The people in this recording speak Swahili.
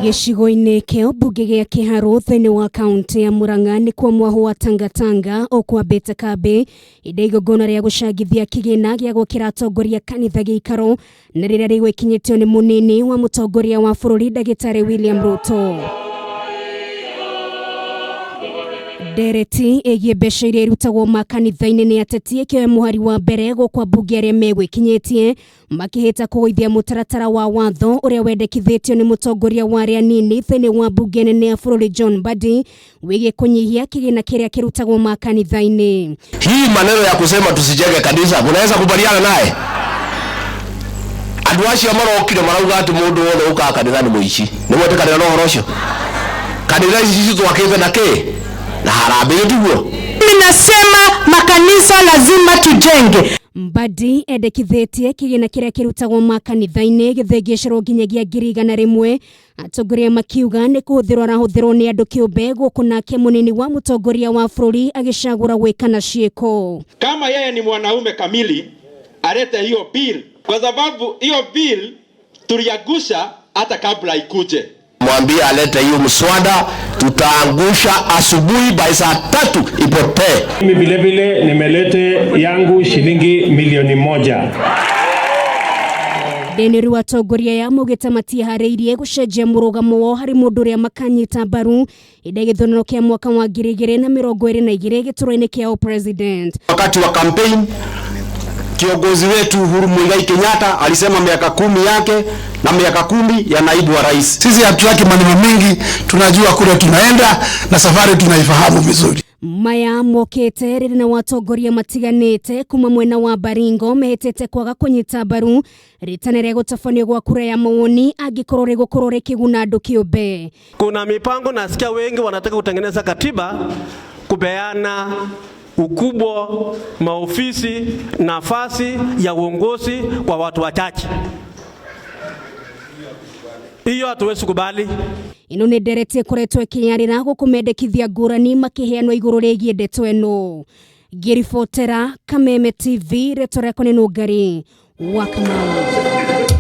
Gicigo-ini kia mbunge gia Kiharu thiini wa kaunti ya Muranga ni kwa mwaho wa tangatanga o kwambite kambi inde igongona ria gucangithia kigina gia gukira atongoria kanitha gikaro na riria rigwikinyitio ni munini wa mutongoria wa bururi Dagitari William Ruto. Dereti egie mbeca iria irutagwo makanitha-ini ni ateti kioe muhari wa mbere gukwa mbunge aria megwikinyitie makihita kugoithia mutaratara wa watho uria wendekithitio ni mutongoria wa aria anini thiini wa mbunge nene ya bururi John Mbadi wigie kunyihia kigina kiria kirutagwo makanitha-ini. Hii maneno ya kusema tusijenge kanisa unaweza kubaliana naye? Andu acio marokire marauga ati mundu wothe uka kanitha ni muici ni mwote kanitha no horocio kanitha ici twakite na ki na Harambee ndivyo. Mimi nasema makanisa lazima tujenge. Mbadi endekithĩtie kigina kiria kirutagwo makanitha-ini githengecero nginyagia 100,000 atongoria makiuga ni kuhuthirwo arahuthirwo ni andu kiumbe guku nake munini wa mutongoria wa bururi agicagura gwikana cieko. Kama yeye ni mwanaume kamili alete hiyo bill, kwa sababu hiyo bill tuliagusha hata kabla ikuje. Mwambie alete hiyo mswada, tutaangusha asubuhi by saa 3 ipotee. Mimi vile vile nimelete yangu shilingi milioni 1. Deni rwa atongoria ya mugite matihariirie gucenjia murugamo wo hari mundu ria makanyita mbaru inde githurano kia mwaka wa 2022 gituro-ini kia president. Wakati wa campaign kiongozi wetu Uhuru Muigai Kenyatta alisema miaka 10 yake na miaka 10 ya naibu wa rais. Sisi hatutaki maneno mengi, tunajua kule tunaenda na safari tunaifahamu vizuri. Maya mokete riri na watongoria matiganite kuma mwena wa Baringo mehetete kwaga kunyita mbaru ritane ria gutafanio gwa kura ya mawoni angikorwo rigukorwo rikiguna andu kiumbe. Kuna mipango nasikia wengi wanataka kutengeneza katiba kubeana ukubwa maofisi nafasi ya uongozi kwa watu wachache. Hiyo hatuwezi kubali. Ino ni dereti kuretwe kinyarira gukumendekithia ngurani makiheanwo iguru rigie ndeto eno. Ngiribotera Kameme TV retoreko ni Nugari wa Kamau.